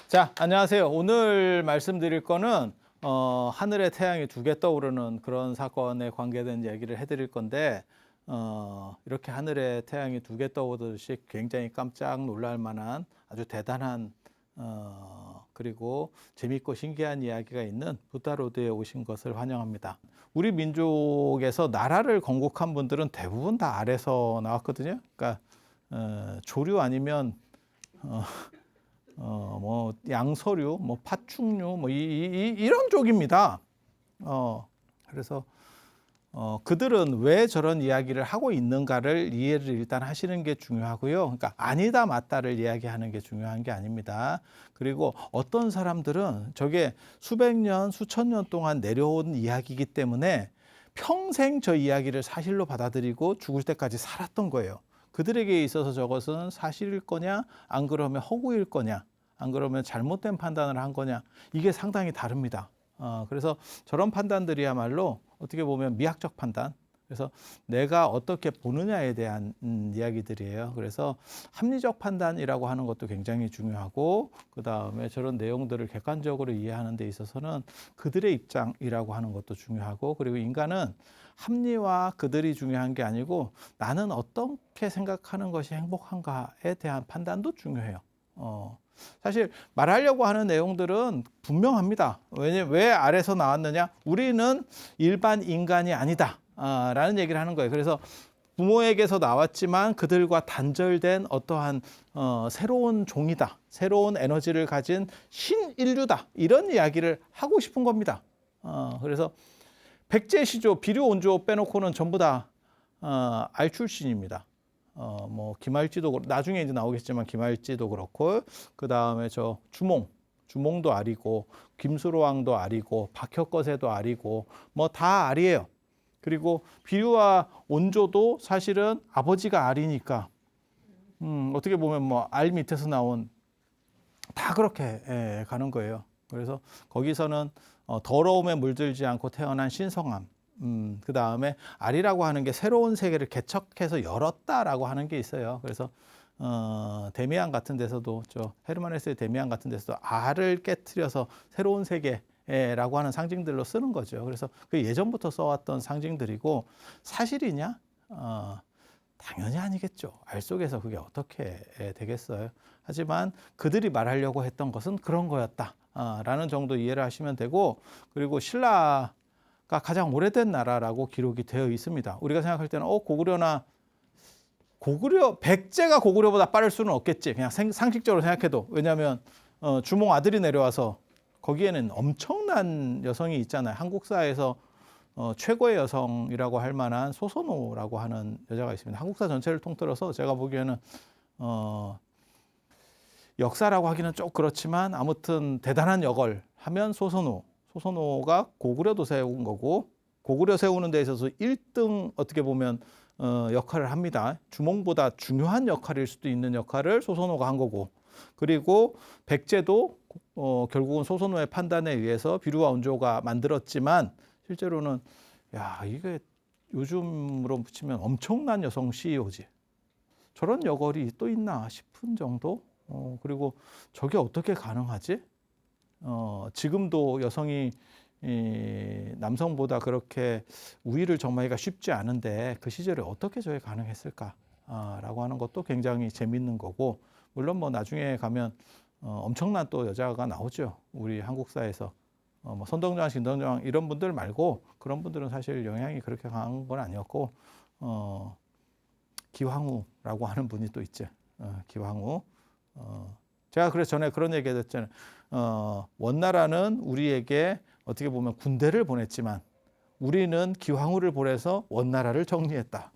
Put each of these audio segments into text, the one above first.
자, 안녕하세요. 오늘 말씀드릴 거는 하늘에 태양이 두 개 떠오르는 그런 사건에 관계된 얘기를 해드릴 건데 이렇게 하늘에 태양이 두 개 떠오르듯이 굉장히 깜짝 놀랄 만한 아주 대단한 그리고 재밌고 신기한 이야기가 있는 부다로드에 오신 것을 환영합니다. 우리 민족에서 나라를 건국한 분들은 대부분 다 아래서 나왔거든요. 그러니까 조류 아니면 뭐 양서류, 뭐 파충류, 뭐 이런 쪽입니다. 그래서 그들은 왜 저런 이야기를 하고 있는가를 이해를 일단 하시는 게 중요하고요. 그러니까 아니다 맞다를 이야기하는 게 중요한 게 아닙니다. 그리고 어떤 사람들은 저게 수백 년, 수천 년 동안 내려온 이야기이기 때문에 평생 저 이야기를 사실로 받아들이고 죽을 때까지 살았던 거예요. 그들에게 있어서 저것은 사실일 거냐, 안 그러면 허구일 거냐, 안 그러면 잘못된 판단을 한 거냐, 이게 상당히 다릅니다. 그래서 저런 판단들이야말로 어떻게 보면 미학적 판단, 그래서 내가 어떻게 보느냐에 대한 이야기들이에요. 그래서 합리적 판단이라고 하는 것도 굉장히 중요하고, 그 다음에 저런 내용들을 객관적으로 이해하는 데 있어서는 그들의 입장이라고 하는 것도 중요하고, 그리고 인간은 합리와 그들이 중요한 게 아니고 나는 어떻게 생각하는 것이 행복한가에 대한 판단도 중요해요. 사실 말하려고 하는 내용들은 분명합니다. 왜 아래서 나왔느냐? 우리는 일반 인간이 아니다. 라는 얘기를 하는 거예요. 그래서 부모에게서 나왔지만 그들과 단절된 어떠한 새로운 종이다. 새로운 에너지를 가진 신인류다. 이런 이야기를 하고 싶은 겁니다. 그래서 백제시조, 비료온조 빼놓고는 전부 다 알 출신입니다. 뭐 김할지도 나중에 이제 나오겠지만 김할지도 그렇고, 그 다음에 저 주몽도 알이고, 김수로왕도 알이고, 박혁거세도 알이고, 뭐 다 알이에요. 그리고 비류와 온조도 사실은 아버지가 알이니까 어떻게 보면 뭐 알 밑에서 나온 다 그렇게 가는 거예요. 그래서 거기서는 더러움에 물들지 않고 태어난 신성함. 그 다음에 알이라고 하는 게 새로운 세계를 개척해서 열었다라고 하는 게 있어요. 그래서 데미안 같은 데서도 헤르만 헤세의 데미안 같은 데서도 알을 깨트려서 새로운 세계라고 하는 상징들로 쓰는 거죠. 그래서 그 예전부터 써왔던 상징들이고 사실이냐? 당연히 아니겠죠. 알 속에서 그게 어떻게 되겠어요. 하지만 그들이 말하려고 했던 것은 그런 거였다. 라는 정도 이해를 하시면 되고, 그리고 신라가 가장 오래된 나라라고 기록이 되어 있습니다. 우리가 생각할 때는 백제가 고구려보다 빠를 수는 없겠지. 그냥 상식적으로 생각해도. 왜냐하면 주몽 아들이 내려와서 거기에는 엄청난 여성이 있잖아요. 한국사에서 최고의 여성이라고 할 만한 소선호라고 하는 여자가 있습니다. 한국사 전체를 통틀어서 제가 보기에는 역사라고 하기는 좀 그렇지만 아무튼 대단한 역을 하면 소선호가 고구려도 세운 거고, 고구려 세우는 데 있어서 1등 어떻게 보면 역할을 합니다. 주몽보다 중요한 역할일 수도 있는 역할을 소선호가 한 거고, 그리고 백제도 결국은 소선호의 판단에 의해서 비류와 온조가 만들었지만 실제로는 이게 요즘으로 붙이면 엄청난 여성 CEO지. 저런 여걸이 또 있나 싶은 정도. 그리고 저게 어떻게 가능하지? 지금도 여성이 남성보다 그렇게 우위를 점하기가 쉽지 않은데 그 시절에 어떻게 저게 가능했을까라고 하는 것도 굉장히 재밌는 거고, 물론 뭐 나중에 가면 엄청난 또 여자가 나오죠. 우리 한국사에서 뭐 선동장, 신동장 이런 분들 말고 그런 분들은 사실 영향이 그렇게 강한 건 아니었고, 기황후라고 하는 분이 또 있죠. 기황후. 제가 그래서 전에 그런 얘기 했잖아요. 원나라는 우리에게 어떻게 보면 군대를 보냈지만 우리는 기황후를 보내서 원나라를 정리했다.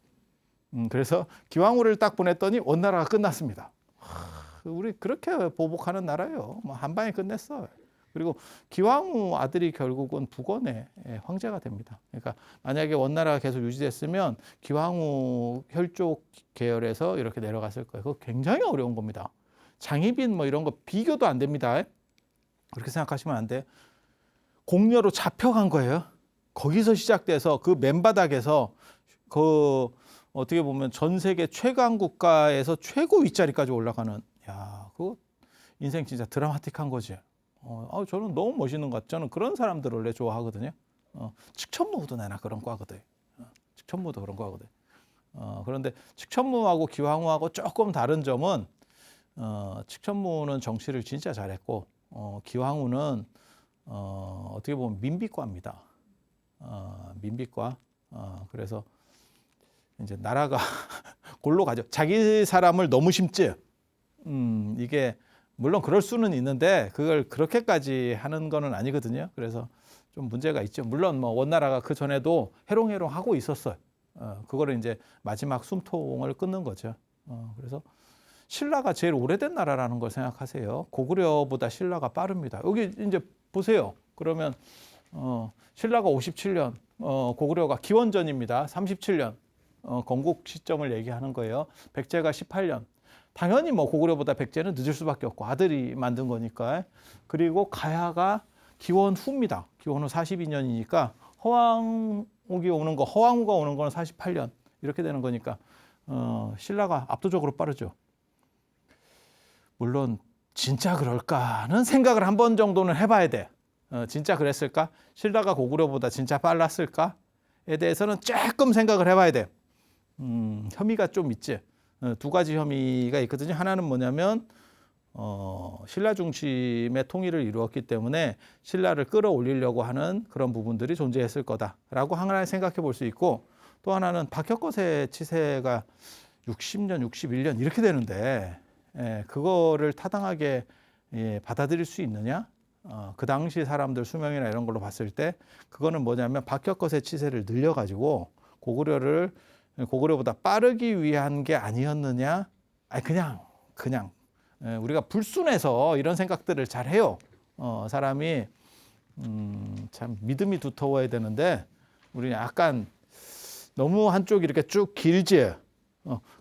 그래서 기황후를 딱 보냈더니 원나라가 끝났습니다. 우리 그렇게 보복하는 나라예요. 뭐 한 방에 끝냈어. 그리고 기황후 아들이 결국은 북원의 황제가 됩니다. 그러니까 만약에 원나라가 계속 유지됐으면 기황후 혈족 계열에서 이렇게 내려갔을 거예요. 그거 굉장히 어려운 겁니다. 장희빈 뭐 이런 거 비교도 안 됩니다. 그렇게 생각하시면 안 돼. 공녀로 잡혀간 거예요. 거기서 시작돼서 그 맨바닥에서 그 어떻게 보면 전 세계 최강 국가에서 최고 윗자리까지 올라가는, 그거 인생 진짜 드라마틱한 거지. 저는 너무 멋있는 것 같아. 저는 그런 사람들을 원래 좋아하거든요. 측천무도 내나 그런 과거든. 측천무도 그런 과거든. 그런데 측천무하고 기황후하고 조금 다른 점은 측천무는 정치를 진짜 잘했고 기황후는 어떻게 보면 민비과입니다. 민비과. 그래서 이제 나라가 골로 가죠. 자기 사람을 너무 심지. 이게 물론 그럴 수는 있는데 그걸 그렇게까지 하는 거는 아니거든요. 그래서 좀 문제가 있죠. 물론 뭐 원나라가 그 전에도 해롱해롱 하고 있었어요. 그거를 이제 마지막 숨통을 끊는 거죠. 그래서 신라가 제일 오래된 나라라는 걸 생각하세요. 고구려보다 신라가 빠릅니다. 여기 이제 보세요. 그러면 신라가 57년, 고구려가 기원전입니다. 37년 건국 시점을 얘기하는 거예요. 백제가 18년. 당연히 뭐 고구려보다 백제는 늦을 수밖에 없고 아들이 만든 거니까. 그리고 가야가 기원 후입니다. 기원 후 42년이니까 허왕후가 오는 거는 48년 이렇게 되는 거니까 신라가 압도적으로 빠르죠. 물론 진짜 그럴까는 생각을 한 번 정도는 해봐야 돼. 진짜 그랬을까? 신라가 고구려보다 진짜 빨랐을까에 대해서는 조금 생각을 해봐야 돼. 혐의가 좀 있지. 두 가지 혐의가 있거든요. 하나는 뭐냐면 신라 중심의 통일을 이루었기 때문에 신라를 끌어올리려고 하는 그런 부분들이 존재했을 거다라고 하나 생각해 볼 수 있고, 또 하나는 박혁거세 치세가 60년, 61년 이렇게 되는데 그거를 타당하게 받아들일 수 있느냐? 그 당시 사람들 수명이나 이런 걸로 봤을 때 그거는 뭐냐면 박혁거세 치세를 늘려가지고 고구려보다 빠르기 위한 게 아니었느냐? 아니 그냥 우리가 불순해서 이런 생각들을 잘 해요. 사람이 참 믿음이 두터워야 되는데 우리 약간 너무 한쪽이 이렇게 쭉 길지.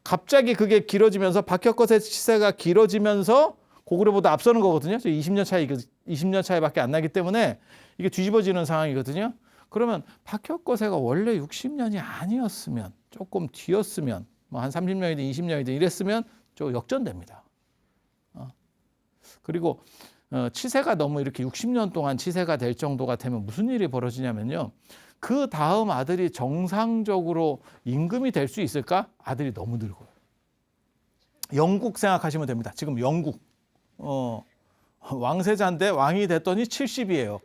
갑자기 그게 길어지면서 박혁거세 치세가 길어지면서 고구려보다 앞서는 거거든요. 20년 차이밖에 안 나기 때문에 이게 뒤집어지는 상황이거든요. 그러면 박혁거세가 원래 60년이 아니었으면, 조금 뒤였으면, 뭐 한 30년이든 20년이든 이랬으면 좀 역전됩니다. 그리고 치세가 너무 이렇게 60년 동안 치세가 될 정도가 되면 무슨 일이 벌어지냐면요. 그 다음 아들이 정상적으로 임금이 될 수 있을까? 아들이 너무 늙어요. 영국 생각하시면 됩니다. 지금 영국 왕세자인데 왕이 됐더니 70이에요.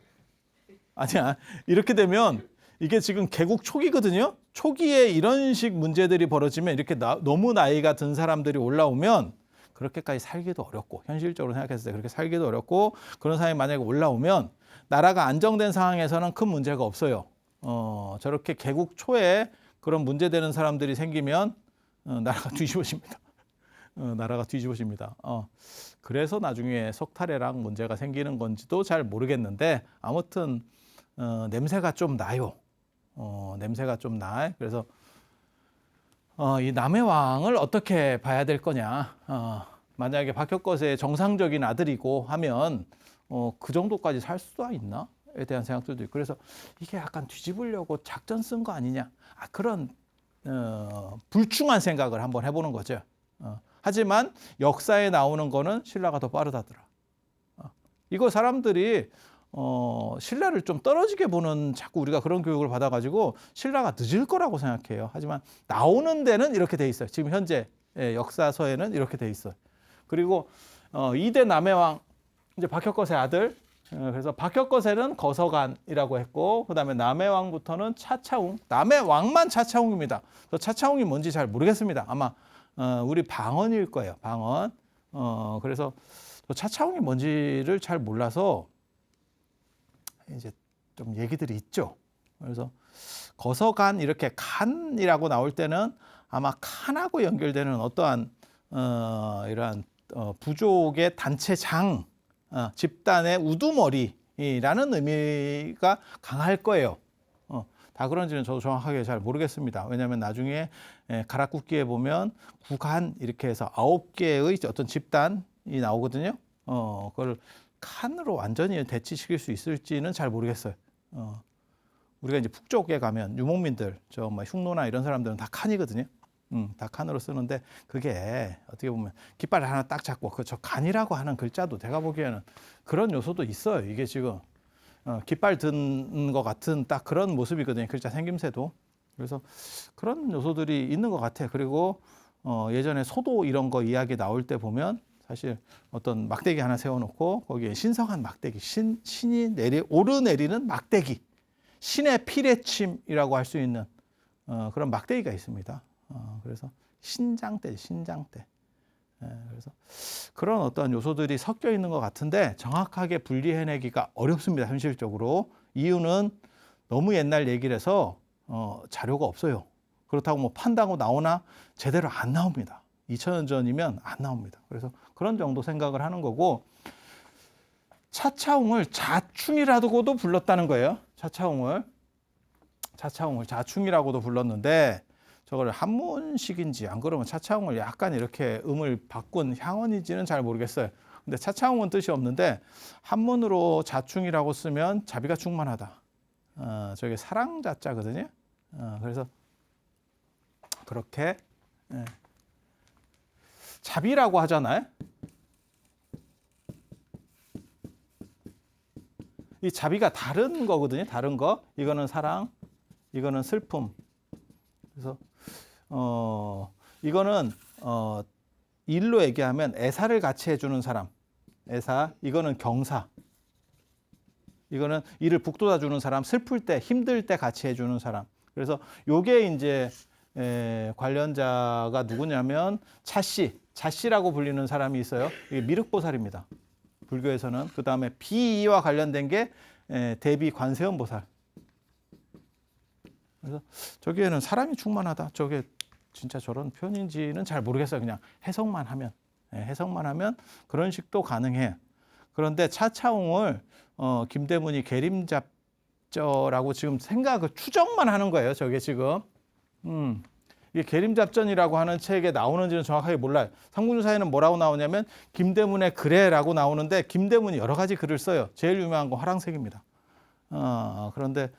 아니야. 이렇게 되면 이게 지금 개국 초기거든요. 초기에 이런 식 문제들이 벌어지면 이렇게 너무 나이가 든 사람들이 올라오면 그렇게까지 살기도 어렵고, 현실적으로 생각했을 때 그렇게 살기도 어렵고, 그런 사람이 만약에 올라오면 나라가 안정된 상황에서는 큰 문제가 없어요. 저렇게 개국 초에 그런 문제되는 사람들이 생기면 나라가 뒤집어집니다. 나라가 뒤집어집니다. 그래서 나중에 석탈해랑 문제가 생기는 건지도 잘 모르겠는데 아무튼 냄새가 좀 나요. 냄새가 좀 나. 그래서 이 남의 왕을 어떻게 봐야 될 거냐. 만약에 박혁거세의 정상적인 아들이고 하면 그 정도까지 살 수가 있나?에 대한 생각들도 있고, 그래서 이게 약간 뒤집으려고 작전 쓴 거 아니냐. 그런 불충한 생각을 한번 해보는 거죠. 하지만 역사에 나오는 거는 신라가 더 빠르다더라. 이거 사람들이 신라를 좀 떨어지게 보는, 자꾸 우리가 그런 교육을 받아가지고 신라가 늦을 거라고 생각해요. 하지만 나오는 데는 이렇게 돼 있어요. 지금 현재 역사서에는 이렇게 돼 있어요. 그리고 2대 남해왕, 이제 박혁거세 아들. 그래서 박혁거세는 거서간이라고 했고, 그다음에 남해왕부터는 차차웅. 남해왕만 차차웅입니다. 차차웅이 뭔지 잘 모르겠습니다. 아마 우리 방언일 거예요. 방언. 그래서 차차웅이 뭔지를 잘 몰라서 이제 좀 얘기들이 있죠. 그래서 거서간, 이렇게 칸이라고 나올 때는 아마 칸하고 연결되는 어떠한 이러한 부족의 단체장, 집단의 우두머리라는 의미가 강할 거예요. 다 그런지는 저도 정확하게 잘 모르겠습니다. 왜냐하면 나중에 가락국기에 보면 구간 이렇게 해서 9개의 어떤 집단이 나오거든요. 그걸 칸으로 완전히 대치시킬 수 있을지는 잘 모르겠어요. 우리가 이제 북쪽에 가면 유목민들, 저 뭐 흉노나 이런 사람들은 다 칸이거든요. 닭칸으로 쓰는데 그게 어떻게 보면 깃발을 하나 딱 잡고 저 간이라고 하는 글자도 제가 보기에는 그런 요소도 있어요. 이게 지금 깃발 든 것 같은 딱 그런 모습이거든요. 글자 생김새도. 그래서 그런 요소들이 있는 것 같아요. 그리고 예전에 소도 이런 거 이야기 나올 때 보면 사실 어떤 막대기 하나 세워놓고 거기에 신성한 막대기, 신이 오르내리는 막대기, 신의 피레침이라고 할 수 있는 그런 막대기가 있습니다. 그래서 신장대. 그래서 그런 어떤 요소들이 섞여 있는 것 같은데 정확하게 분리해내기가 어렵습니다. 현실적으로. 이유는 너무 옛날 얘기를 해서 자료가 없어요. 그렇다고 뭐 판다고 나오나 제대로 안 나옵니다. 2000년 전이면 안 나옵니다. 그래서 그런 정도 생각을 하는 거고, 차차웅을 자충이라고도 불렀다는 거예요. 차차웅을 자충이라고도 불렀는데 저걸 한문식인지 안 그러면 차차웅을 약간 이렇게 음을 바꾼 향언인지는 잘 모르겠어요. 근데 차차웅은 뜻이 없는데 한문으로 자충이라고 쓰면 자비가 충만하다. 저게 사랑자자거든요. 그래서 그렇게 자비라고 하잖아요. 이 자비가 다른 거거든요. 다른 거. 이거는 사랑, 이거는 슬픔. 그래서 이거는 일로 얘기하면 애사를 같이 해주는 사람. 애사. 이거는 경사. 이거는 이를 북돋아 주는 사람. 슬플 때, 힘들 때 같이 해주는 사람. 그래서 요게 이제 관련자가 누구냐면 자씨라고 불리는 사람이 있어요. 이게 미륵보살입니다. 불교에서는. 그 다음에 비와 관련된 게 대비 관세음보살. 그래서 저기에는 사람이 충만하다. 저게 진짜 저런 표현인지는 잘 모르겠어요. 그냥 해석만 하면 그런 식도 가능해. 그런데 차차웅을 김대문이 계림잡저라고 지금 추정만 하는 거예요. 저게 지금. 이게 계림잡전이라고 하는 책에 나오는지는 정확하게 몰라요. 삼국유사에는 뭐라고 나오냐면 김대문의 글에라고 나오는데 김대문이 여러 가지 글을 써요. 제일 유명한 건 화랑색입니다. 그런데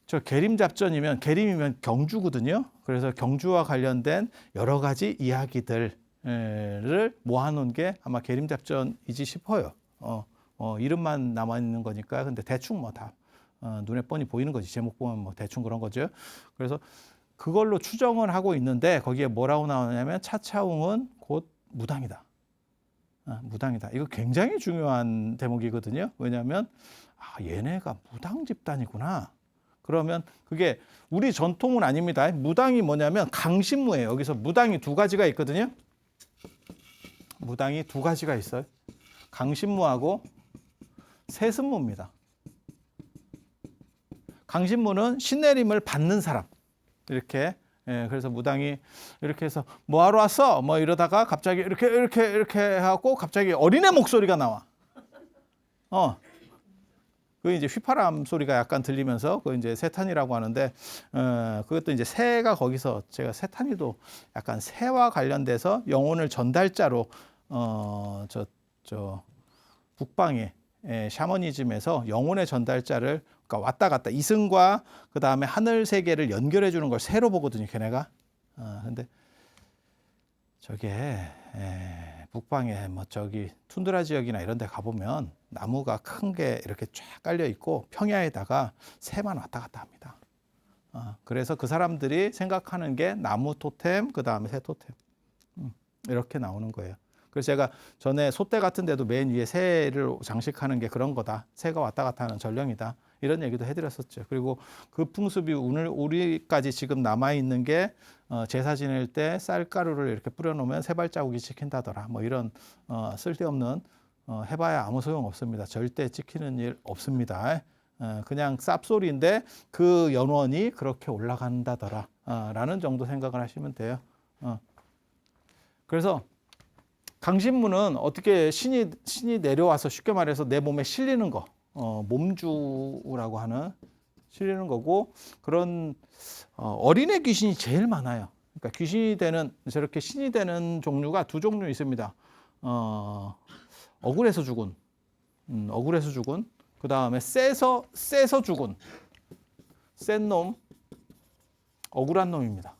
저 계림잡전이면 계림이면 경주거든요. 그래서 경주와 관련된 여러 가지 이야기들을 모아놓은 게 아마 계림잡전이지 싶어요. 이름만 남아 있는 거니까. 근데 대충 뭐 다 눈에 뻔히 보이는 거지. 제목 보면 뭐 대충 그런 거죠. 그래서 그걸로 추정을 하고 있는데 거기에 뭐라고 나오냐면 차차웅은 곧 무당이다. 무당이다. 이거 굉장히 중요한 대목이거든요. 왜냐하면 얘네가 무당 집단이구나. 그러면 그게 우리 전통은 아닙니다. 무당이 뭐냐면 강신무예요. 여기서 무당이 두 가지가 있거든요. 무당이 두 가지가 있어요. 강신무하고 세습무입니다. 강신무는 신내림을 받는 사람. 이렇게. 그래서 무당이 이렇게 해서 뭐 하러 왔어? 뭐 이러다가 갑자기 이렇게 하고 갑자기 어린애 목소리가 나와. 그 이제 휘파람 소리가 약간 들리면서 그 이제 세탄이라고 하는데 그것도 이제 새가 거기서 제가 세탄이도 약간 새와 관련돼서 영혼을 전달자로 저 북방의 샤머니즘에서 영혼의 전달자를 그러니까 왔다 갔다 이승과 그 다음에 하늘 세계를 연결해 주는 걸 새로 보거든요, 걔네가. 근데 저게 북방에 뭐 저기 툰드라 지역이나 이런 데 가보면 나무가 큰 게 이렇게 쫙 깔려 있고 평야에다가 새만 왔다 갔다 합니다. 그래서 그 사람들이 생각하는 게 나무 토템, 그 다음에 새 토템. 이렇게 나오는 거예요. 그래서 제가 전에 소대 같은 데도 맨 위에 새를 장식하는 게 그런 거다. 새가 왔다 갔다 하는 전령이다. 이런 얘기도 해드렸었죠. 그리고 그 풍습이 오늘 우리까지 지금 남아있는 게 제사 지낼 때 쌀가루를 이렇게 뿌려놓으면 새 발자국이 찍힌다더라. 뭐 이런 쓸데없는 해봐야 아무 소용 없습니다. 절대 찍히는 일 없습니다. 그냥 쌉소리인데 그 연원이 그렇게 올라간다더라. 라는 정도 생각을 하시면 돼요. 그래서 강신무는 어떻게 신이 내려와서 쉽게 말해서 내 몸에 실리는 거, 몸주라고 하는 실리는 거고, 그런 어린애 귀신이 제일 많아요. 그러니까 귀신이 되는, 저렇게 신이 되는 종류가 두 종류 있습니다. 억울해서 죽은, 그 다음에 세서 죽은, 센 놈, 억울한 놈입니다.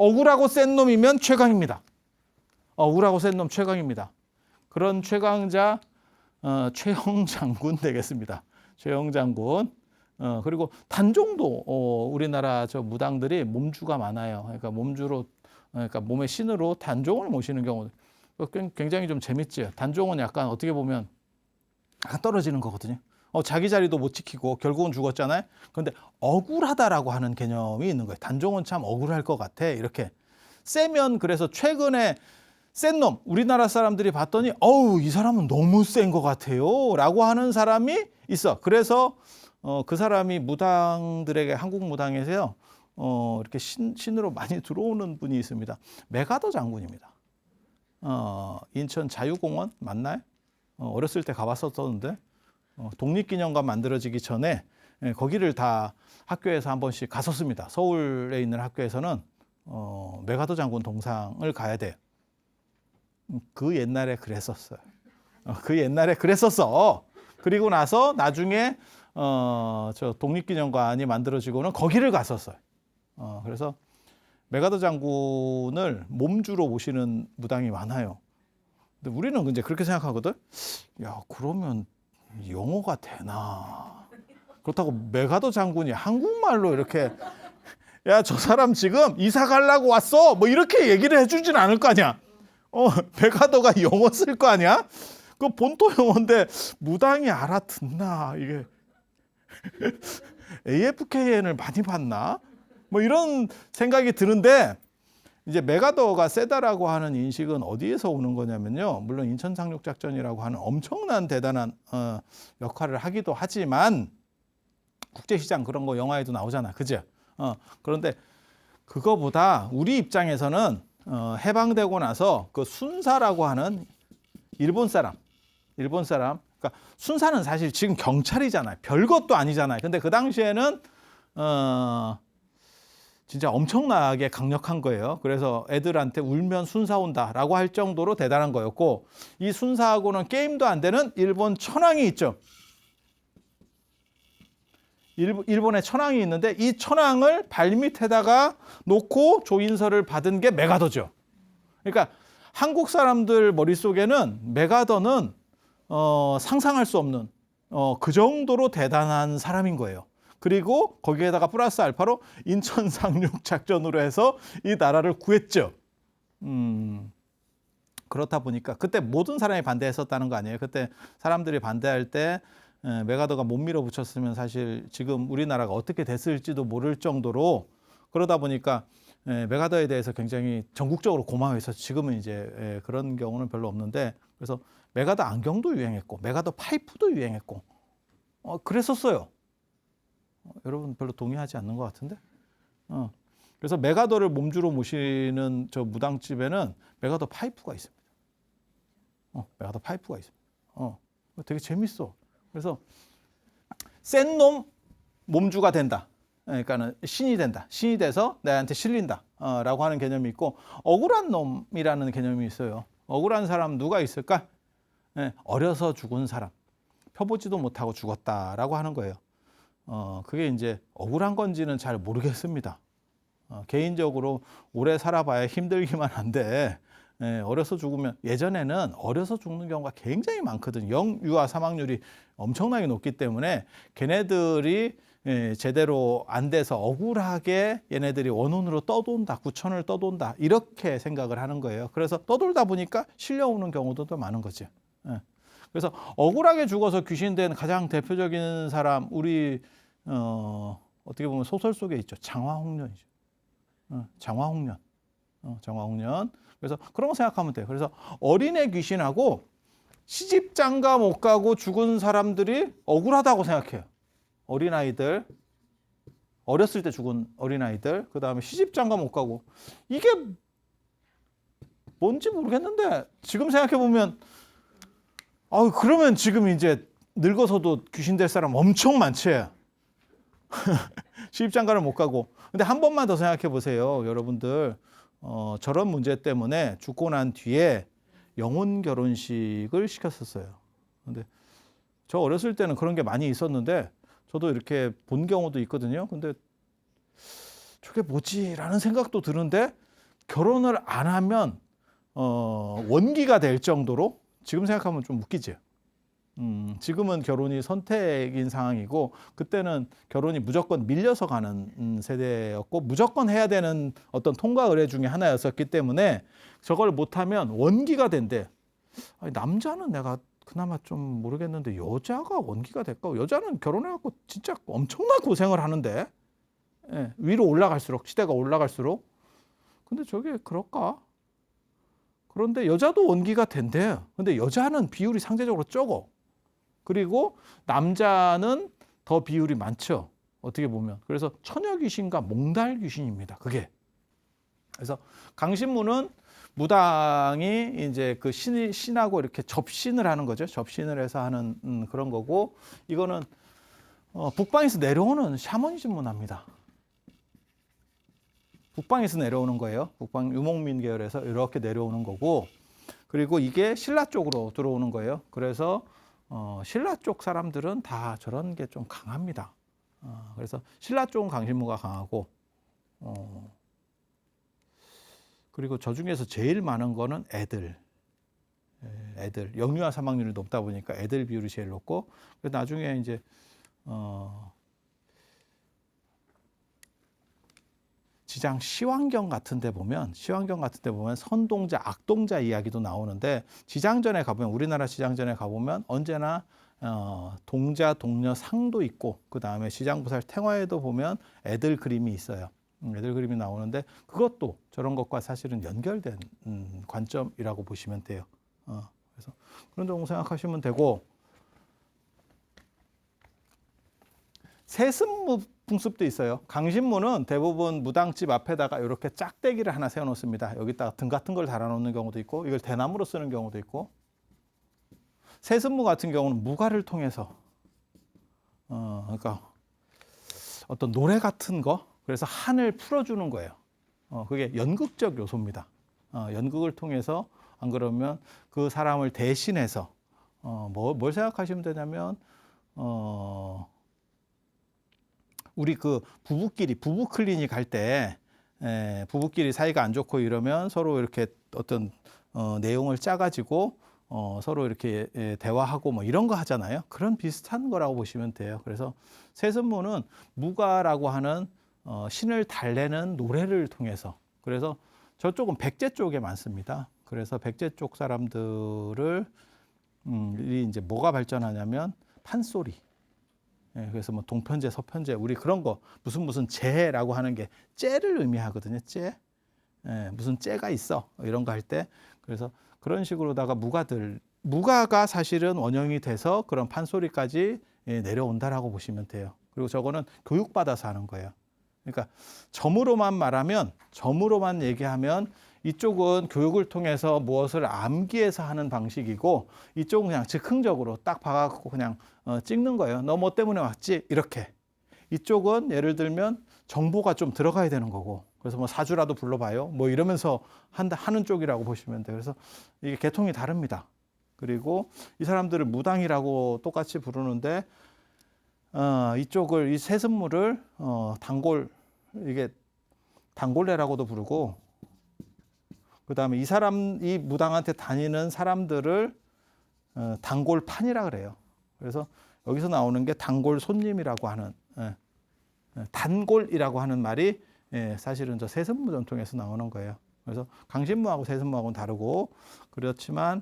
억울하고 센 놈이면 최강입니다. 억울하고 센 놈 최강입니다. 그런 최강자 최영 장군 되겠습니다. 최영 장군. 그리고 단종도 우리나라 저 무당들이 몸주가 많아요. 그러니까 몸주로, 그러니까 몸의 신으로 단종을 모시는 경우 굉장히 좀 재밌지. 단종은 약간 어떻게 보면 약간 떨어지는 거거든요. 자기 자리도 못 지키고 결국은 죽었잖아요. 그런데 억울하다라고 하는 개념이 있는 거예요. 단종은 참 억울할 것 같아. 이렇게 세면, 그래서 최근에 센 놈, 우리나라 사람들이 봤더니 어우, 이 사람은 너무 센 것 같아요 라고 하는 사람이 있어. 그래서 그 사람이 무당들에게, 한국 무당에서요 이렇게 신으로 많이 들어오는 분이 있습니다. 메가더 장군입니다. 인천 자유공원 맞나요? 어렸을 때 가봤었는데 독립기념관 만들어지기 전에 거기를 다 학교에서 한 번씩 갔었습니다. 서울에 있는 학교에서는 메가더 장군 동상을 가야 돼요. 그 옛날에 그랬었어요. 그 옛날에 그랬었어. 그리고 나서 나중에 저 독립기념관이 만들어지고는 거기를 갔었어요. 그래서 메가더 장군을 몸주로 모시는 무당이 많아요. 근데 우리는 이제 그렇게 생각하거든. 야, 그러면 영어가 되나? 그렇다고 메가더 장군이 한국말로 이렇게 야, 저 사람 지금 이사 가려고 왔어. 뭐 이렇게 얘기를 해주진 않을 거 아니야. 메가더가 영어 쓸 거 아니야? 그 본토 영어인데 무당이 알아듣나? 이게 AFKN을 많이 봤나? 뭐 이런 생각이 드는데, 이제 메가더가 세다라고 하는 인식은 어디에서 오는 거냐면요. 물론 인천 상륙작전이라고 하는 엄청난 대단한 역할을 하기도 하지만 국제시장 그런 거 영화에도 나오잖아. 그죠? 그런데 그거보다 우리 입장에서는 해방되고 나서 그 순사라고 하는 일본 사람, 그러니까 순사는 사실 지금 경찰이잖아요. 별것도 아니잖아요. 근데 그 당시에는 진짜 엄청나게 강력한 거예요. 그래서 애들한테 울면 순사 온다라고 할 정도로 대단한 거였고, 이 순사하고는 게임도 안 되는 일본 천황이 있죠. 일본에 천황이 있는데 이 천황을 발밑에다가 놓고 조인설을 받은 게 메가더죠. 그러니까 한국 사람들 머릿속에는 메가더는 상상할 수 없는 그 정도로 대단한 사람인 거예요. 그리고 거기에다가 플러스 알파로 인천 상륙 작전으로 해서 이 나라를 구했죠. 그렇다 보니까 그때 모든 사람이 반대했었다는 거 아니에요. 그때 사람들이 반대할 때 메가더가 못 밀어붙였으면 사실 지금 우리나라가 어떻게 됐을지도 모를 정도로, 그러다 보니까 메가더에 대해서 굉장히 전국적으로 고마워해서 지금은 이제 그런 경우는 별로 없는데, 그래서 메가더 안경도 유행했고 메가더 파이프도 유행했고 그랬었어요. 여러분 별로 동의하지 않는 것 같은데. 그래서 메가더를 몸주로 모시는 저 무당집에는 메가더 파이프가 있습니다. 메가더 파이프가 있습니다. 되게 재밌어. 그래서 센 놈 몸주가 된다. 그러니까는 신이 된다. 신이 돼서 나한테 실린다. 라고 하는 개념이 있고, 억울한 놈이라는 개념이 있어요. 억울한 사람 누가 있을까? 어려서 죽은 사람. 펴보지도 못하고 죽었다라고 하는 거예요. 그게 이제 억울한 건지는 잘 모르겠습니다. 개인적으로 오래 살아봐야 힘들기만 한데, 어려서 죽으면, 예전에는 어려서 죽는 경우가 굉장히 많거든요. 영유아 사망률이 엄청나게 높기 때문에 걔네들이 제대로 안 돼서 억울하게 얘네들이 원혼으로 떠돈다, 구천을 떠돈다, 이렇게 생각을 하는 거예요. 그래서 떠돌다 보니까 실려오는 경우도 더 많은 거죠. 그래서 억울하게 죽어서 귀신된 가장 대표적인 사람, 우리 어떻게 보면 소설 속에 있죠. 장화홍련이죠. 장화홍련. 장화홍련. 그래서 그런 거 생각하면 돼요. 그래서 어린애 귀신하고 시집 장가 못 가고 죽은 사람들이 억울하다고 생각해요. 어린아이들, 어렸을 때 죽은 어린아이들, 그 다음에 시집 장가 못 가고, 이게 뭔지 모르겠는데 지금 생각해보면 그러면 지금 이제 늙어서도 귀신 될 사람 엄청 많지. 시집 장가를 못 가고. 근데 한 번만 더 생각해 보세요, 여러분들. 저런 문제 때문에 죽고 난 뒤에 영혼 결혼식을 시켰었어요. 근데 저 어렸을 때는 그런 게 많이 있었는데 저도 이렇게 본 경우도 있거든요. 근데 저게 뭐지라는 생각도 드는데 결혼을 안 하면 원기가 될 정도로 지금 생각하면 좀 웃기죠. 지금은 결혼이 선택인 상황이고 그때는 결혼이 무조건 밀려서 가는 세대였고 무조건 해야 되는 어떤 통과 의례 중에 하나였었기 때문에 저걸 못하면 원기가 된대. 아니, 남자는 내가 그나마 좀 모르겠는데 여자가 원기가 될까? 여자는 결혼해갖고 진짜 엄청난 고생을 하는데 예, 위로 올라갈수록 시대가 올라갈수록 근데 저게 그럴까? 그런데 여자도 원기가 된대요. 근데 여자는 비율이 상대적으로 적어. 그리고 남자는 더 비율이 많죠. 어떻게 보면. 그래서 처녀 귀신과 몽달 귀신입니다. 그게. 그래서 강신무는 무당이 이제 그 신하고 이렇게 접신을 하는 거죠. 접신을 해서 하는 그런 거고 이거는 북방에서 내려오는 샤머니즘 문화입니다. 북방에서 내려오는 거예요. 북방 유목민 계열에서 이렇게 내려오는 거고 그리고 이게 신라 쪽으로 들어오는 거예요. 그래서 신라 쪽 사람들은 다 저런 게 좀 강합니다. 그래서 신라 쪽은 강신무가 강하고 그리고 저 중에서 제일 많은 거는 애들 영유아 사망률이 높다 보니까 애들 비율이 제일 높고 나중에 이제 지장 시황경 같은 데 보면 선동자, 악동자 이야기도 나오는데 지장전에 가보면 우리나라 지장전에 가보면 언제나 동자, 동녀 상도 있고 그 다음에 지장부살 탱화에도 보면 애들 그림이 있어요. 애들 그림이 나오는데 그것도 저런 것과 사실은 연결된 관점이라고 보시면 돼요. 그래서 그런 정도 생각하시면 되고 세습무 풍습도 있어요. 강신무는 대부분 무당집 앞에다가 이렇게 짝대기를 하나 세워놓습니다. 여기다가 등 같은 걸 달아놓는 경우도 있고 이걸 대나무로 쓰는 경우도 있고 세습무 같은 경우는 무가를 통해서 그러니까 어떤 노래 같은 거 그래서 한을 풀어주는 거예요. 그게 연극적 요소입니다. 연극을 통해서 안 그러면 그 사람을 대신해서 뭘 생각하시면 되냐면 우리 그 부부끼리 부부 클리닉 할 때 부부끼리 사이가 안 좋고 이러면 서로 이렇게 어떤 내용을 짜가지고 서로 이렇게 대화하고 뭐 이런 거 하잖아요. 그런 비슷한 거라고 보시면 돼요. 그래서 세습무는 무가라고 하는 신을 달래는 노래를 통해서 그래서 저쪽은 백제 쪽에 많습니다. 그래서 백제 쪽 사람들을 이제 뭐가 발전하냐면 판소리. 그래서 뭐 동편제, 서편제 우리 그런 거 무슨 제라고 하는 게 째를 의미하거든요. 째. 무슨 째가 있어 이런 거 할 때 그래서 그런 식으로다가 무가가 사실은 원형이 돼서 그런 판소리까지 내려온다라고 보시면 돼요. 그리고 저거는 교육받아서 하는 거예요. 그러니까 점으로만 얘기하면 이쪽은 교육을 통해서 무엇을 암기해서 하는 방식이고 이쪽은 그냥 즉흥적으로 딱 봐갖고 그냥 찍는 거예요. 너 뭐 때문에 왔지? 이렇게. 이쪽은 예를 들면 정보가 좀 들어가야 되는 거고 그래서 뭐 사주라도 불러봐요. 뭐 이러면서 하는 쪽이라고 보시면 돼요. 그래서 이게 계통이 다릅니다. 그리고 이 사람들을 무당이라고 똑같이 부르는데 이 세습무를 이게 단골레라고도 부르고 그 다음에 이 무당한테 다니는 사람들을 단골판이라 그래요. 그래서 여기서 나오는 게 단골 손님이라고 하는 단골이라고 하는 말이 사실은 저 세습무 전통에서 나오는 거예요. 그래서 강신무하고 세습무하고는 다르고 그렇지만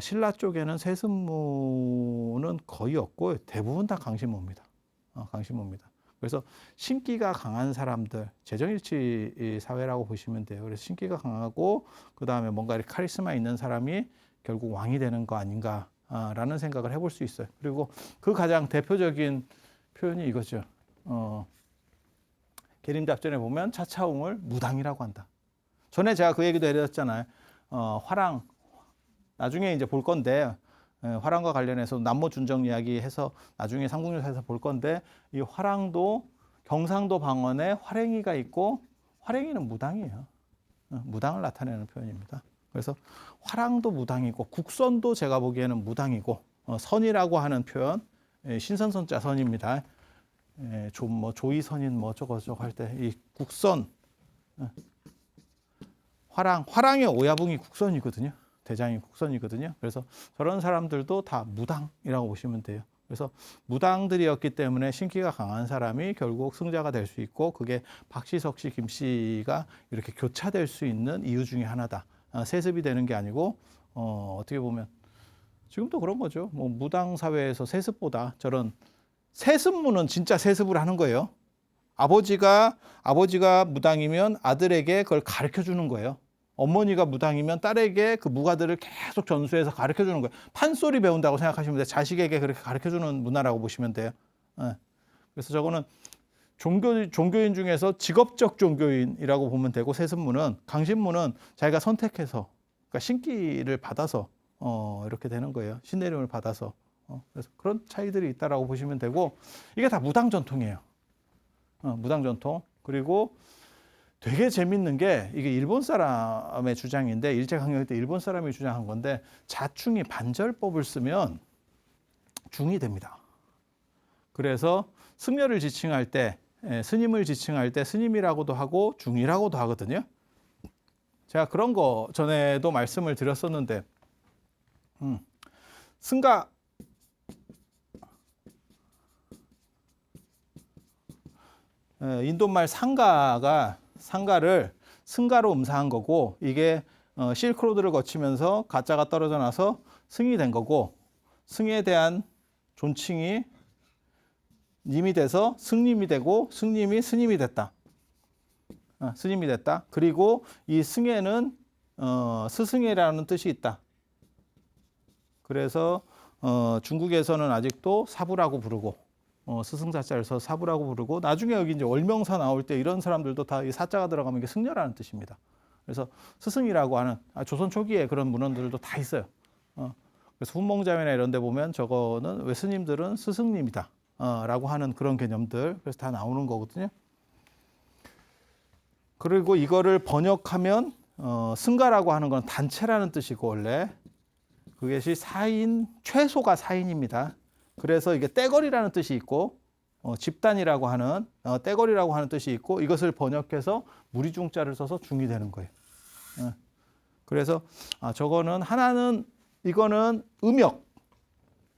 신라 쪽에는 세습무는 거의 없고 대부분 다 강신무입니다. 강신무입니다. 그래서 신기가 강한 사람들, 재정일치 사회라고 보시면 돼요. 그래서 신기가 강하고 그 다음에 뭔가 이렇게 카리스마 있는 사람이 결국 왕이 되는 거 아닌가라는 생각을 해볼 수 있어요. 그리고 그 가장 대표적인 표현이 이거죠. 계림잡전에 보면 차차웅을 무당이라고 한다. 전에 제가 그 얘기도 해드렸잖아요. 화랑 나중에 이제 볼 건데 화랑과 관련해서 남모준정 이야기해서 나중에 삼국유사에서 볼 건데 이 화랑도 경상도 방언에 화랭이가 있고 화랭이는 무당이에요. 무당을 나타내는 표현입니다. 그래서 화랑도 무당이고 국선도 제가 보기에는 무당이고 선이라고 하는 표현 신선선자 선입니다. 조이선인 뭐 저거 할 때 이 국선 화랑의 오야붕이 국선이거든요. 대장이 국선이거든요. 그래서 저런 사람들도 다 무당이라고 보시면 돼요. 그래서 무당들이었기 때문에 신기가 강한 사람이 결국 승자가 될 수 있고 그게 박시석 씨, 김 씨가 이렇게 교차될 수 있는 이유 중에 하나다. 세습이 되는 게 아니고 어떻게 보면 지금도 그런 거죠. 뭐 무당 사회에서 세습보다 저런 세습문은 진짜 세습을 하는 거예요. 아버지가 무당이면 아들에게 그걸 가르쳐 주는 거예요. 어머니가 무당이면 딸에게 그 무가들을 계속 전수해서 가르쳐 주는 거예요. 판소리 배운다고 생각하시면 돼요. 자식에게 그렇게 가르쳐 주는 문화라고 보시면 돼요. 그래서 저거는 종교인 중에서 직업적 종교인이라고 보면 되고, 세습문은, 강신문은 자기가 선택해서, 그러니까 신기를 받아서 이렇게 되는 거예요. 신내림을 받아서. 그래서 그런 차이들이 있다라고 보시면 되고, 이게 다 무당 전통이에요. 무당 전통. 그리고 되게 재밌는 게 이게 일본 사람의 주장인데, 일제강점기 때 일본 사람이 주장한 건데, 자충이 반절법을 쓰면 중이 됩니다. 그래서 승려를 지칭할 때, 스님을 지칭할 때 스님이라고도 하고 중이라고도 하거든요. 제가 그런 거 전에도 말씀을 드렸었는데, 승가 인도말 상가를 승가로 음사한 거고, 이게 실크로드를 거치면서 가짜가 떨어져 나서 승이 된 거고, 승에 대한 존칭이 님이 돼서 승님이 되고, 승님이 스님이 됐다. 스님이 됐다. 그리고 이 승에는 스승이라는 뜻이 있다. 그래서 중국에서는 아직도 사부라고 부르고, 스승 자자를 써서 사부라고 부르고, 나중에 여기 이제 월명사 나올 때 이런 사람들도 다 이 사자가 들어가면 이게 승려라는 뜻입니다. 그래서 스승이라고 하는 조선 초기에 그런 문헌들도 다 있어요. 그래서 훈몽자매나 이런 데 보면 저거는 왜 스님들은 스승님이다 라고 하는 그런 개념들, 그래서 다 나오는 거거든요. 그리고 이거를 번역하면 승가라고 하는 건 단체라는 뜻이고, 원래 그것이 사인, 최소가 사인입니다. 그래서 이게 떼거리라는 뜻이 있고, 집단이라고 하는 떼거리라고 하는 뜻이 있고, 이것을 번역해서 무리중자를 써서 중이 되는 거예요. 그래서 저거는 하나는, 이거는 음역,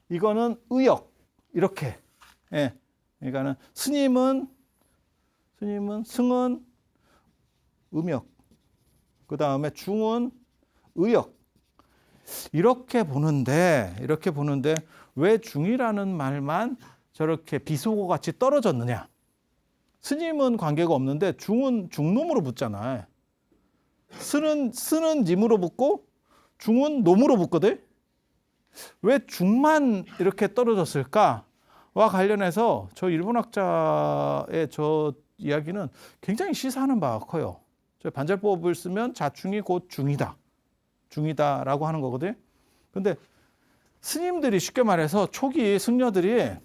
이거는 의역, 이렇게. 그러니까는 승은 음역, 그 다음에 중은 의역. 이렇게 보는데 왜 중이라는 말만 저렇게 비속어같이 떨어졌느냐? 스님은 관계가 없는데 중은 중놈으로 붙잖아. 스는 님으로 붙고 중은 놈으로 붙거든. 왜 중만 이렇게 떨어졌을까와 관련해서 저 일본학자의 저 이야기는 굉장히 시사하는 바가 커요. 저 반절법을 쓰면 자충이 곧 중이다라고 하는 거거든. 근데 스님들이, 쉽게 말해서 초기 승려들이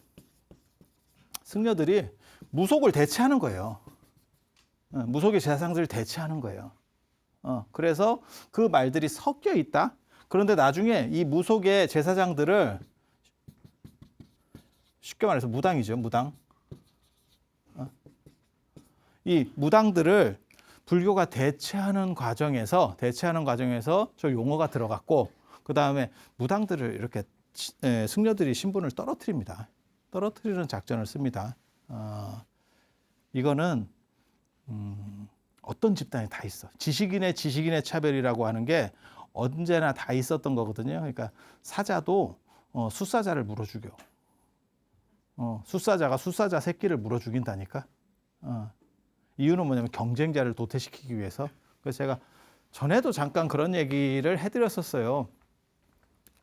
무속을 대체하는 거예요. 무속의 제사상들을 대체하는 거예요. 그래서 그 말들이 섞여 있다. 그런데 나중에 이 무속의 제사장들을, 쉽게 말해서 무당이죠, 무당. 이 무당들을 불교가 대체하는 과정에서 저 용어가 들어갔고, 그 다음에 무당들을 이렇게 승려들이 신분을 떨어뜨립니다. 떨어뜨리는 작전을 씁니다. 이거는 어떤 집단에 다 있어. 지식인의 차별이라고 하는 게 언제나 다 있었던 거거든요. 그러니까 사자도 숫사자를 물어 죽여. 숫사자가 숫사자 새끼를 물어 죽인다니까. 이유는 뭐냐면 경쟁자를 도태시키기 위해서. 그래서 제가 전에도 잠깐 그런 얘기를 해드렸었어요.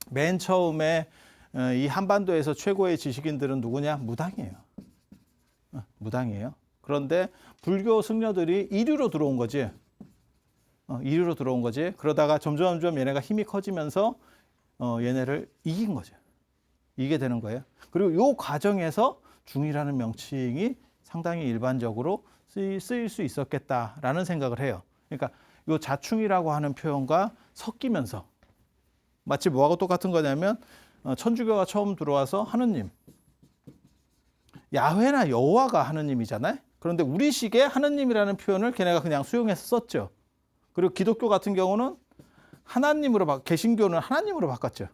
맨 처음에 이 한반도에서 최고의 지식인들은 누구냐? 무당이에요. 무당이에요. 그런데 불교 승려들이 이류로 들어온 거지. 이류로 들어온 거지. 그러다가 점점 얘네가 힘이 커지면서 얘네를 이긴 거죠. 이게 되는 거예요. 그리고 이 과정에서 중이라는 명칭이 상당히 일반적으로 쓰일 수 있었겠다라는 생각을 해요. 그러니까 이 자충이라고 하는 표현과 섞이면서, 마치 뭐하고 똑같은 거냐면 천주교가 처음 들어와서 하느님, 야훼나 여호와가 하느님이잖아요. 그런데 우리식의 하느님이라는 표현을 걔네가 그냥 수용해서 썼죠. 그리고 기독교 같은 경우는 개신교는 하나님으로 바꿨죠.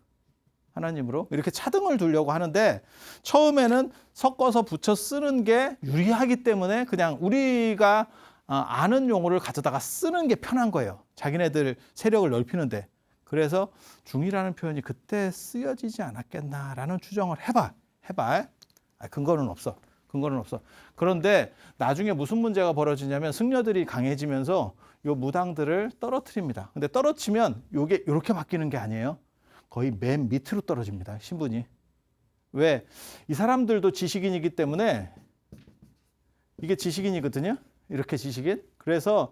하나님으로 이렇게 차등을 두려고 하는데 처음에는 섞어서 붙여 쓰는 게 유리하기 때문에 그냥 우리가 아는 용어를 가져다가 쓰는 게 편한 거예요. 자기네들 세력을 넓히는데. 그래서 중이라는 표현이 그때 쓰여지지 않았겠나라는 추정을 해봐. 근거는 없어. 그런데 나중에 무슨 문제가 벌어지냐면 승려들이 강해지면서 요 무당들을 떨어뜨립니다. 근데 떨어지면 요게 이렇게 바뀌는 게 아니에요. 거의 맨 밑으로 떨어집니다. 신분이. 왜? 이 사람들도 지식인이기 때문에 이게 지식인이거든요. 이렇게 지식인. 그래서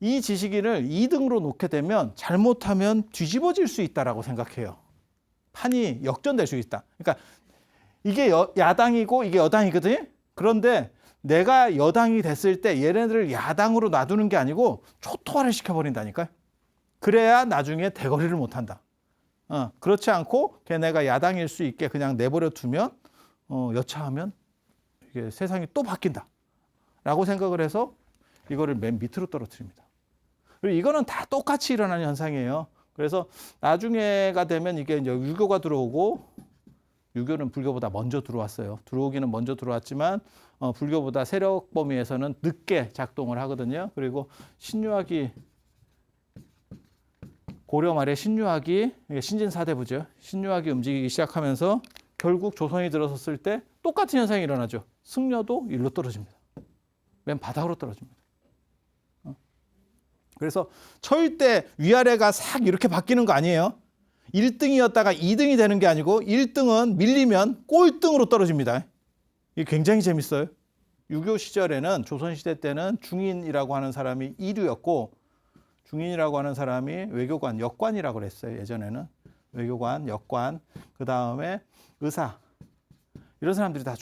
이 지식인을 2등으로 놓게 되면 잘못하면 뒤집어질 수 있다라고 생각해요. 판이 역전될 수 있다. 그러니까 이게 야당이고 이게 여당이거든요. 그런데 내가 여당이 됐을 때 얘네들을 야당으로 놔두는 게 아니고 초토화를 시켜버린다니까요. 그래야 나중에 대거리를 못한다. 그렇지 않고 걔네가 야당일 수 있게 그냥 내버려 두면 여차하면 이게 세상이 또 바뀐다 라고 생각을 해서 이거를 맨 밑으로 떨어뜨립니다. 그리고 이거는 다 똑같이 일어나는 현상이에요. 그래서 나중에가 되면 이게 이제 유교가 들어오고, 유교는 불교보다 먼저 들어왔어요. 들어오기는 먼저 들어왔지만 불교보다 세력 범위에서는 늦게 작동을 하거든요. 그리고 신유학이 고려 말에 신유학이 신진사대부죠. 신유학이 움직이기 시작하면서 결국 조선이 들어섰을 때 똑같은 현상이 일어나죠. 승려도 일로 떨어집니다. 맨 바닥으로 떨어집니다. 그래서 절대 위아래가 싹 이렇게 바뀌는 거 아니에요. 1등이었다가 2등이 되는 게 아니고 1등은 밀리면 꼴등으로 떨어집니다. 이게 굉장히 재밌어요. 유교 시절에는 조선시대 때는 중인이라고 하는 사람이 2류였고 중인이라고 하는 사람이 외교관, 역관이라고 그랬어요. 예전에는. 외교관, 역관, 그 다음에 의사. 이런 사람들이 다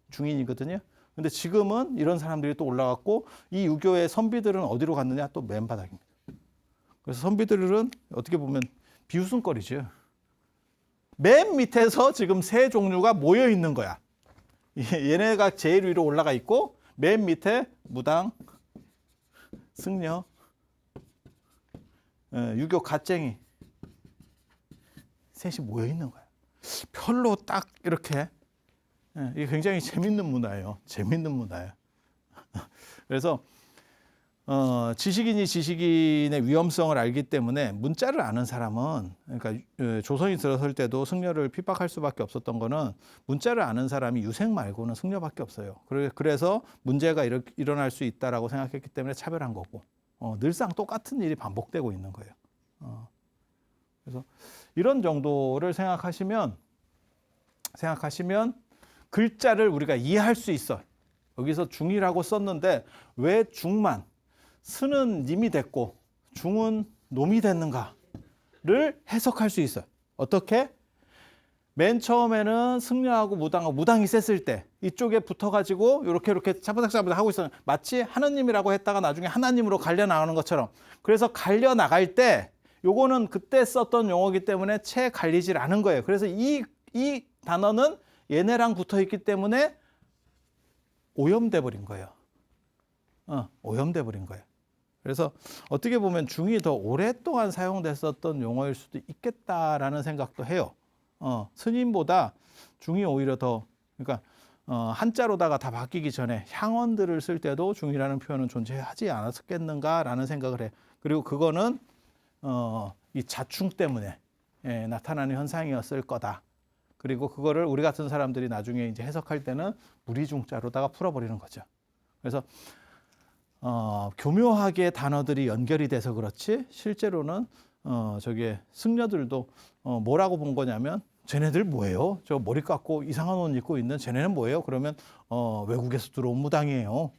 중인이거든요. 근데 지금은 이런 사람들이 또 올라갔고 이 유교의 선비들은 어디로 갔느냐? 또 맨바닥입니다. 그래서 선비들은 어떻게 보면 비웃음거리죠. 맨 밑에서 지금 세 종류가 모여 있는 거야. 얘네가 제일 위로 올라가 있고 맨 밑에 무당, 승려, 유교 갓쟁이 셋이 모여 있는 거야. 별로 딱 이렇게. 이게 굉장히 재밌는 문화예요. 그래서 지식인이 지식인의 위험성을 알기 때문에 문자를 아는 사람은, 그러니까 조선이 들어설 때도 승려를 핍박할 수밖에 없었던 거는 문자를 아는 사람이 유생 말고는 승려밖에 없어요. 그래서 문제가 일어날 수 있다라고 생각했기 때문에 차별한 거고, 늘상 똑같은 일이 반복되고 있는 거예요. 그래서 이런 정도를 생각하시면 글자를 우리가 이해할 수 있어. 여기서 중이라고 썼는데 왜 중만, 스는 님이 됐고 중은 놈이 됐는가를 해석할 수 있어요. 어떻게? 맨 처음에는 승려하고 무당이 셌을 때 이쪽에 붙어가지고 이렇게 차바닥 하고 있어요. 마치 하느님이라고 했다가 나중에 하나님으로 갈려 나가는 것처럼. 그래서 갈려 나갈 때 요거는 그때 썼던 용어이기 때문에 채 갈리질 않은 거예요. 그래서 이 단어는 얘네랑 붙어 있기 때문에 오염돼 버린 거예요. 오염돼 버린 거예요. 그래서 어떻게 보면 중이 더 오랫동안 사용됐었던 용어일 수도 있겠다라는 생각도 해요. 스님보다 중이 오히려 더, 그러니까 한자로다가 다 바뀌기 전에 향원들을 쓸 때도 중이라는 표현은 존재하지 않았겠는가라는 생각을 해. 그리고 그거는 이 자충 때문에 나타나는 현상이었을 거다. 그리고 그거를 우리 같은 사람들이 나중에 이제 해석할 때는 무리중자로다가 풀어버리는 거죠. 그래서 교묘하게 단어들이 연결이 돼서 그렇지 실제로는 저게 승려들도 뭐라고 본 거냐면 쟤네들 뭐예요? 저 머리 깎고 이상한 옷 입고 있는 쟤네는 뭐예요? 그러면 외국에서 들어온 무당이에요.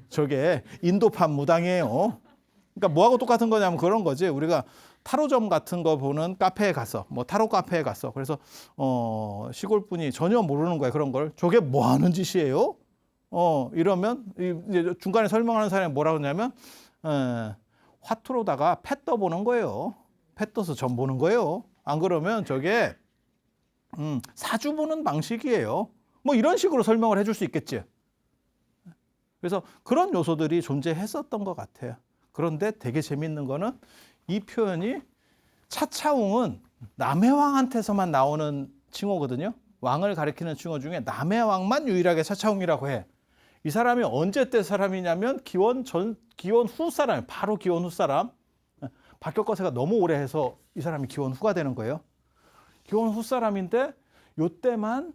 저게 인도판 무당이에요. 그러니까 뭐하고 똑같은 거냐면 그런 거지. 우리가 타로점 같은 거 보는 카페에 갔어. 뭐 타로 카페에 갔어. 그래서 시골 분이 전혀 모르는 거야. 그런 걸. 저게 뭐 하는 짓이에요? 이러면 이제 중간에 설명하는 사람이 뭐라고 하냐면 화투로다가 패 떠보는 거예요. 패 떠서 점 보는 거예요. 안 그러면 저게 사주 보는 방식이에요. 뭐 이런 식으로 설명을 해줄 수 있겠지. 그래서 그런 요소들이 존재했었던 것 같아요. 그런데 되게 재밌는 거는 이 표현이 차차웅은 남의 왕한테서만 나오는 칭호거든요. 왕을 가리키는 칭호 중에 남의 왕만 유일하게 차차웅이라고 해. 이 사람이 언제 때 사람이냐면 기원 후 사람, 바로 기원 후 사람. 박격거세가 너무 오래 해서 이 사람이 기원 후가 되는 거예요. 기원 후 사람인데 요때만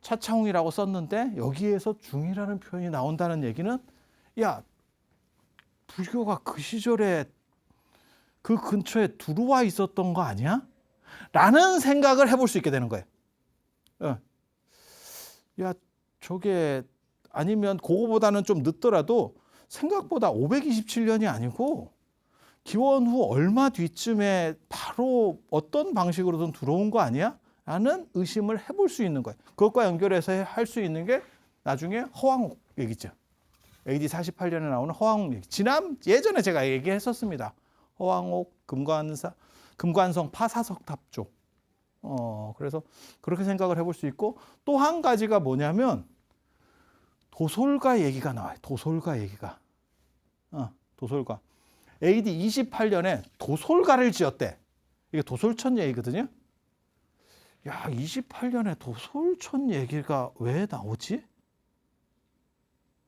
차차웅이라고 썼는데 여기에서 중이라는 표현이 나온다는 얘기는 야, 불교가 그 시절에 그 근처에 들어와 있었던 거 아니야? 라는 생각을 해볼 수 있게 되는 거예요. 야, 저게 아니면 그거보다는 좀 늦더라도 생각보다 527년이 아니고 기원 후 얼마 뒤쯤에 바로 어떤 방식으로든 들어온 거 아니야? 라는 의심을 해볼 수 있는 거예요. 그것과 연결해서 할 수 있는 게 나중에 허왕옥 얘기죠. AD 48년에 나오는 허왕옥 얘기. 예전에 제가 얘기했었습니다. 허왕옥, 금관성 파사석탑 쪽. 그래서 그렇게 생각을 해볼 수 있고 또 한 가지가 뭐냐면 도솔가 얘기가 나와요. 도솔가 얘기가. 도솔가. AD 28년에 도솔가를 지었대. 이게 도솔천 얘기거든요. 야, 28년에 도솔천 얘기가 왜 나오지?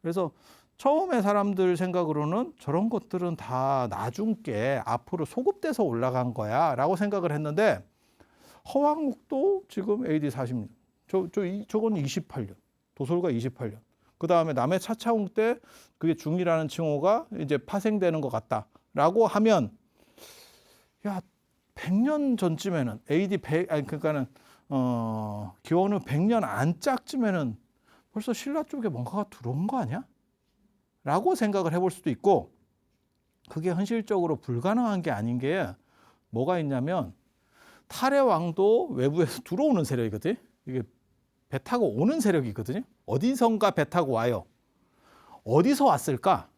그래서 처음에 사람들 생각으로는 저런 것들은 다 나중 게 앞으로 소급돼서 올라간 거야 라고 생각을 했는데 허왕묵도 지금 AD 40년. 저건 28년. 도솔가 28년. 그 다음에 남해 차차웅 때 그게 중이라는 칭호가 이제 파생되는 것 같다라고 하면 야 100년 전쯤에는 AD 100 아니 그러니까는 기원 후 100년 안짝쯤에는 벌써 신라 쪽에 뭔가가 들어온 거 아니야? 라고 생각을 해볼 수도 있고 그게 현실적으로 불가능한 게 아닌 게 뭐가 있냐면 탈해왕도 외부에서 들어오는 세력이거든. 이게 배 타고 오는 세력이거든요. 어디선가 배 타고 와요. 어디서 왔을까?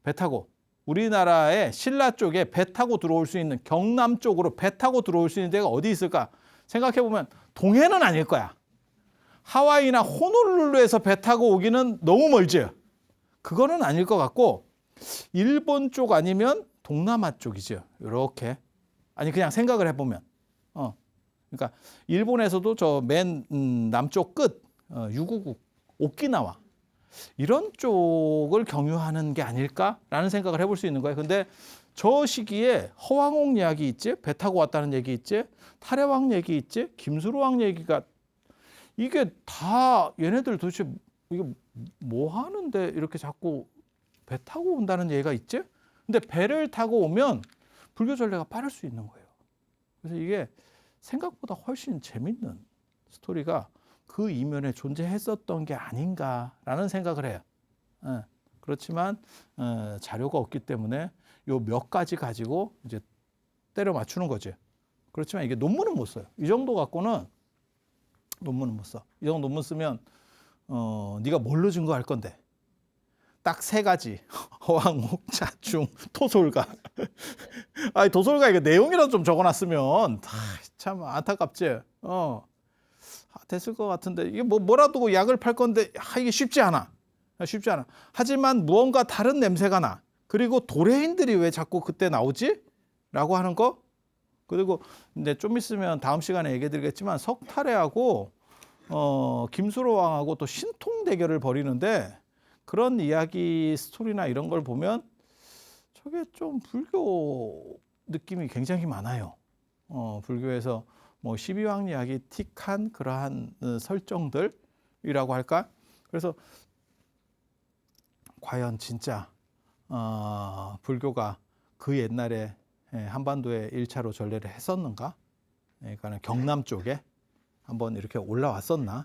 배 타고. 우리나라의 신라 쪽에 배 타고 들어올 수 있는 경남 쪽으로 배 타고 들어올 수 있는 데가 어디 있을까? 생각해보면 동해는 아닐 거야. 하와이나 호놀룰루에서 배 타고 오기는 너무 멀지. 그거는 아닐 것 같고 일본 쪽 아니면 동남아 쪽이죠. 이렇게. 아니 그냥 생각을 해보면. 그러니까 일본에서도 저 맨 남쪽 끝 유구국 오키나와 이런 쪽을 경유하는 게 아닐까라는 생각을 해볼 수 있는 거예요. 근데 저 시기에 허왕옥 이야기 있지, 배 타고 왔다는 얘기 있지, 탈해왕 얘기 있지, 김수로왕 얘기가 이게 다 얘네들 도대체 이게 뭐 하는데 이렇게 자꾸 배 타고 온다는 얘기가 있지? 근데 배를 타고 오면 불교 전례가 빠를 수 있는 거예요. 그래서 이게 생각보다 훨씬 재밌는 스토리가 그 이면에 존재했었던 게 아닌가라는 생각을 해요. 그렇지만 자료가 없기 때문에 요 몇 가지 가지고 이제 때려 맞추는 거지. 그렇지만 이게 논문은 못 써요. 이 정도 갖고는 논문은 못 써. 이 정도 논문 쓰면 네가 뭘로 증거할 건데. 딱 세 가지. 허왕옥, 자충, 토솔가. 아니 도솔가 이거 내용이라도 좀 적어놨으면 참 안타깝지. 됐을 것 같은데 이게 뭐라도 약을 팔 건데 이게 쉽지 않아. 쉽지 않아. 하지만 무언가 다른 냄새가 나. 그리고 도래인들이 왜 자꾸 그때 나오지? 라고 하는 거. 그리고 근데 좀 있으면 다음 시간에 얘기해 드리겠지만 석탈해하고 김수로 왕하고 또 신통 대결을 벌이는데 그런 이야기 스토리나 이런 걸 보면 저게 좀 불교 느낌이 굉장히 많아요. 불교에서 뭐 12왕 이야기 틱한 그러한 설정들이라고 할까? 그래서 과연 진짜 불교가 그 옛날에 한반도에 1차로 전래를 했었는가? 그러니까 경남 쪽에 한번 이렇게 올라왔었나에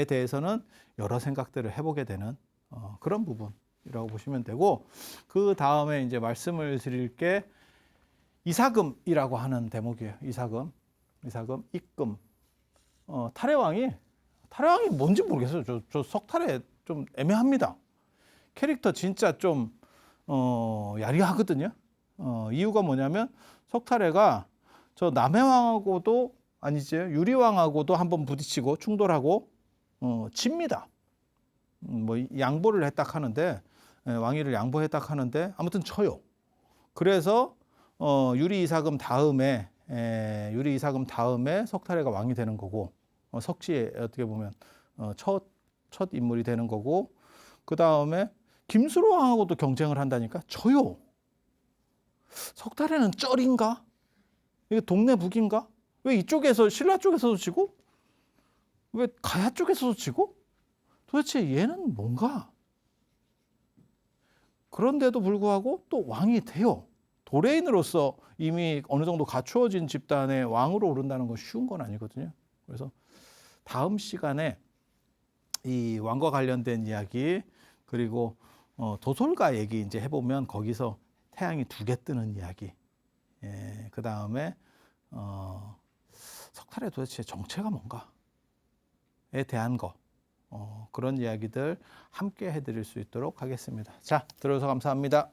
대해서는 여러 생각들을 해보게 되는 그런 부분이라고 보시면 되고 그 다음에 이제 말씀을 드릴 게 이사금이라고 하는 대목이에요. 이사금, 입금. 탈해왕이 뭔지 모르겠어요. 저 석탈해 좀 애매합니다. 캐릭터 진짜 좀 야리하거든요. 이유가 뭐냐면 석탈해가 저 남해왕하고도 아니지 유리왕하고도 한번 부딪히고 충돌하고 집니다. 뭐 양보를 했다 하는데 왕위를 양보했다 하는데 아무튼 쳐요. 그래서 유리 이사금 다음에 석탈해가 왕이 되는 거고 석시에 어떻게 보면 첫 인물이 되는 거고 그 다음에 김수로 왕하고도 경쟁을 한다니까 쳐요. 석탈해는 쩔인가? 이게 동네 북인가? 왜 이쪽에서 신라 쪽에서도 지고 왜 가야 쪽에서도 지고 도대체 얘는 뭔가? 그런데도 불구하고 또 왕이 돼요. 도레인으로서 이미 어느 정도 갖추어진 집단의 왕으로 오른다는 건 쉬운 건 아니거든요. 그래서 다음 시간에 이 왕과 관련된 이야기 그리고 도솔가 얘기 이제 해보면 거기서 태양이 2개 뜨는 이야기. 그 다음에 석탈의 도대체 정체가 뭔가에 대한 거. 그런 이야기들 함께 해드릴 수 있도록 하겠습니다. 자, 들어주셔서 감사합니다.